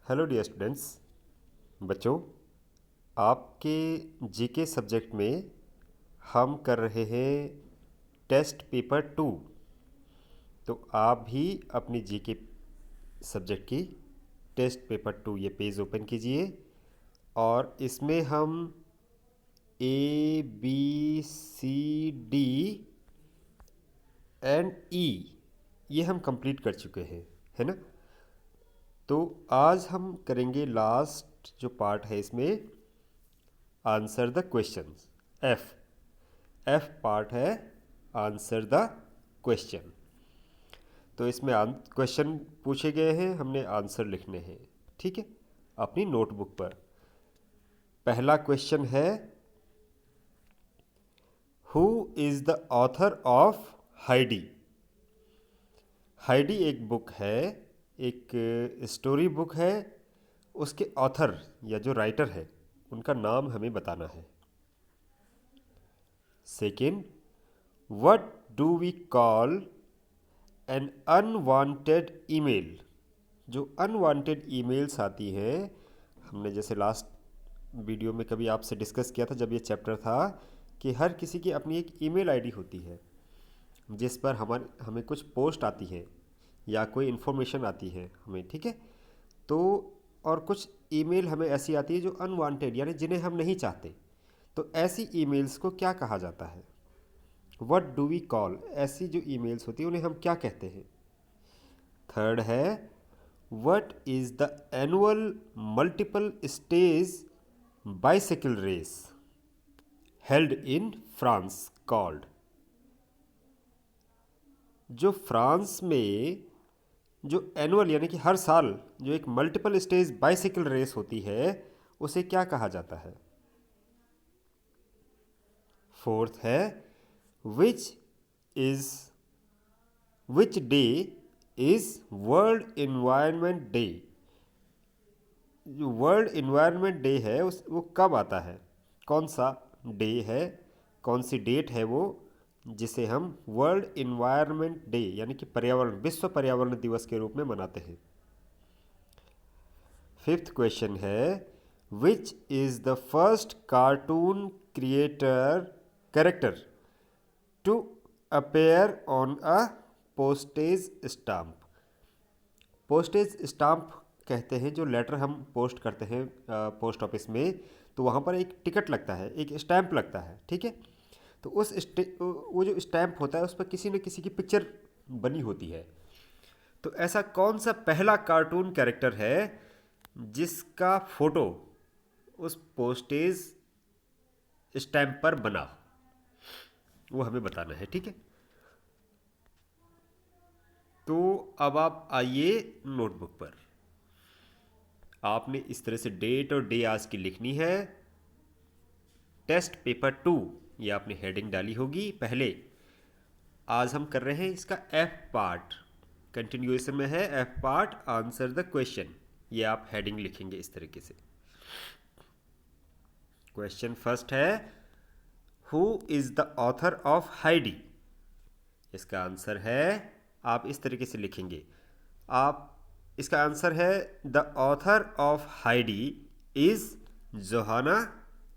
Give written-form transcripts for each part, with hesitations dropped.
Hello dear students. बच्चों, आपके GK subject में हम कर रहे हैं टेस्ट पेपर 2। तो आप भी अपनी जीके सब्जेक्ट की टेस्ट पेपर 2 ये पेज ओपन कीजिए और इसमें हम A B C D and E ये हम कंप्लीट कर चुके हैं, है ना। तो आज हम करेंगे लास्ट जो पार्ट है इसमें, answer the questions. F F part है आंसर द क्वेश्चन। तो इसमें क्वेश्चन पूछे गए हैं, हमने आंसर लिखने हैं, ठीक है, अपनी नोटबुक पर। पहला क्वेश्चन है, who is the author of Heidi. Heidi एक बुक है, एक स्टोरी बुक है। उसके ऑथर या जो राइटर है उनका नाम हमें बताना है। Second, what do we call an unwanted email. जो अनवांटेड ईमेल्स आती हैं, हमने जैसे लास्ट वीडियो में कभी आपसे डिस्कस किया था जब ये चैप्टर था, कि हर किसी की अपनी एक ईमेल आईडी होती है जिस पर हमें कुछ पोस्ट आती है या कोई इन्फॉर्मेशन आती है हमें, ठीक है। तो और कुछ ईमेल हमें ऐसी आती है जो अनवांटेड यानी जिन्हें हम नहीं चाहते। तो ऐसी ईमेल्स को क्या कहा जाता है? व्हाट डू वी कॉल, ऐसी जो ईमेल्स होती है उन्हें हम क्या कहते हैं? थर्ड है, what is the annual multiple stage bicycle race held in France called. जो फ्रांस में जो एनुअल यानी कि हर साल जो एक मल्टीपल स्टेज बाइसिकल रेस होती है उसे क्या कहा जाता है? फोर्थ है, which is which day is world environment day. जो वर्ल्ड इन्वायरमेंट डे है वो कब आता है? कौन सा डे है, कौन सी डेट है वो जिसे हम वर्ल्ड इन्वायरमेंट डे यानी कि पर्यावरण विश्व पर्यावरण दिवस के रूप में मनाते हैं? फिफ्थ क्वेश्चन है, which is the first cartoon creator character to appear on a postage stamp. Postage stamp कहते हैं जो लेटर हम पोस्ट करते हैं पोस्ट ऑफिस में, तो वहाँ पर एक टिकट लगता है, एक स्टैंप लगता है, ठीक है। तो वो जो स्टैंप होता है उस पर किसी न किसी की पिक्चर बनी होती है। तो ऐसा कौन सा पहला कार्टून कैरेक्टर है जिसका फोटो उस पोस्टेज स्टैंप पर बना, वो हमें बताना है, ठीक है। तो अब आप आइए नोटबुक पर। आपने इस तरह से डेट और डे आज की लिखनी है। टेस्ट पेपर 2 ये आपने हेडिंग डाली होगी पहले। आज हम कर रहे हैं इसका एफ पार्ट, कंटिन्यूएशन में है F part, answer the question. ये आप हेडिंग लिखेंगे इस तरीके से। क्वेश्चन फर्स्ट है, who is the author of Heidi. इसका आंसर है, आप इस तरीके से लिखेंगे। आप इसका आंसर है, the author of Heidi is Johanna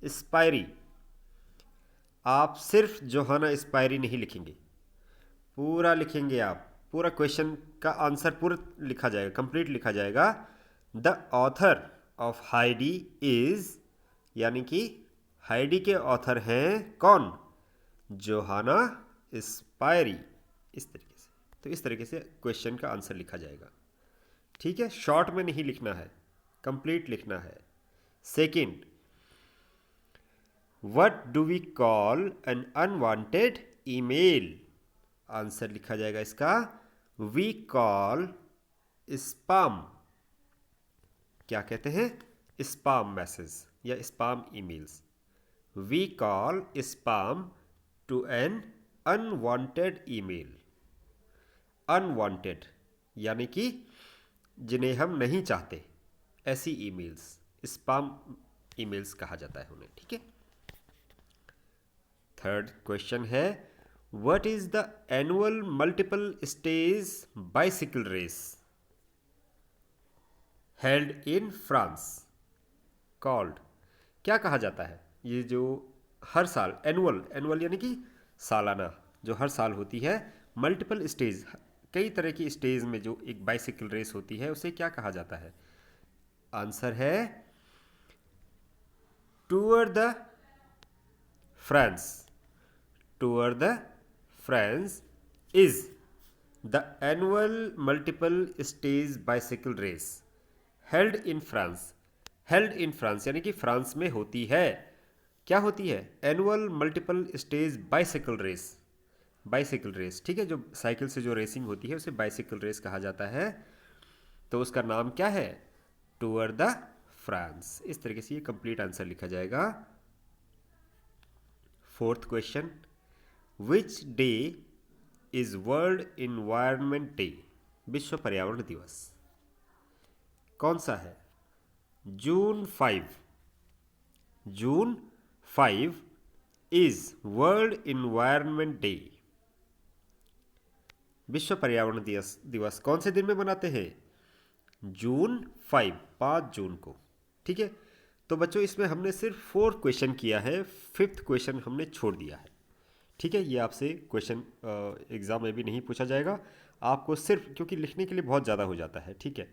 Spyri. आप सिर्फ जोहाना स्पायरी नहीं लिखेंगे, पूरा लिखेंगे आप। पूरा क्वेश्चन का आंसर पूरा लिखा जाएगा, कंप्लीट लिखा जाएगा। The author of Heidi is, यानी कि हाइडी के ऑथर हैं कौन? जोहाना स्पायरी। इस तरीके से, तो इस तरीके से क्वेश्चन का आंसर लिखा जाएगा, ठीक है। शॉर्ट में नहीं लिखना है, कंप्लीट लिखना है। Second, what do we call an unwanted email. Answer लिखा जाएगा इसका, वी कॉल स्पाम। क्या कहते हैं? स्पाम मैसेज या spam emails. We call spam to an unwanted email. Unwanted यानी कि जिन्हें हम नहीं चाहते, ऐसी ईमेल्स स्पाम ईमेल्स कहा जाता है उन्हें, ठीक है। थर्ड क्वेश्चन है, what is the annual multiple stage bicycle race. Held in France. Called, क्या कहा जाता है? ये जो हर साल एनुअल, एनुअल यानी कि सालाना, जो हर साल होती है, मल्टीपल स्टेज, कई तरह की स्टेज में जो एक बाइसिकल रेस होती है, उसे क्या कहा जाता है? आंसर है tour de France. Tour de France is the annual multiple stage bicycle race held in France. Held in France यानी कि फ्रांस में होती है। क्या होती है? Annual multiple stage bicycle race. Bicycle race, ठीक है, जो साइकिल से जो रेसिंग होती है उसे बाइसिकल रेस कहा जाता है। तो उसका नाम क्या है? Tour de France. इस तरीके से ये कंप्लीट आंसर लिखा जाएगा। Fourth question, which day is world environment day? विश्व पर्यावरण दिवस कौन सा है? जून 5। जून 5 इज वर्ल्ड इन्वायरमेंट डे। विश्व पर्यावरण दिवस कौन से दिन में मनाते हैं? जून 5 जून को। ठीक है, तो बच्चों इसमें हमने सिर्फ 4 क्वेश्चन किया है, 5th क्वेश्चन हमने छोड़ दिया है। ठीक है, ये आपसे क्वेश्चन एग्ज़ाम में भी नहीं पूछा जाएगा आपको, सिर्फ क्योंकि लिखने के लिए बहुत ज़्यादा हो जाता है। ठीक है,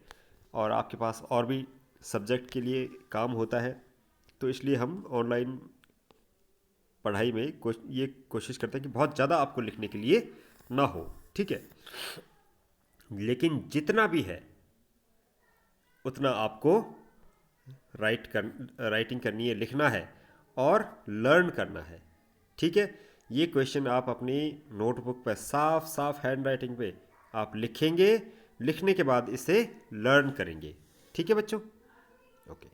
और आपके पास और भी सब्जेक्ट के लिए काम होता है, तो इसलिए हम ऑनलाइन पढ़ाई में ये कोशिश करते हैं कि बहुत ज़्यादा आपको लिखने के लिए ना हो। ठीक है, लेकिन जितना भी है उतना आपको राइटिंग करनी है, लिखना है और लर्न करना है। ठीक है, ये क्वेश्चन आप अपनी नोटबुक पर साफ साफ हैंड राइटिंग पे आप लिखेंगे, लिखने के बाद इसे लर्न करेंगे। ठीक है बच्चों, ओके।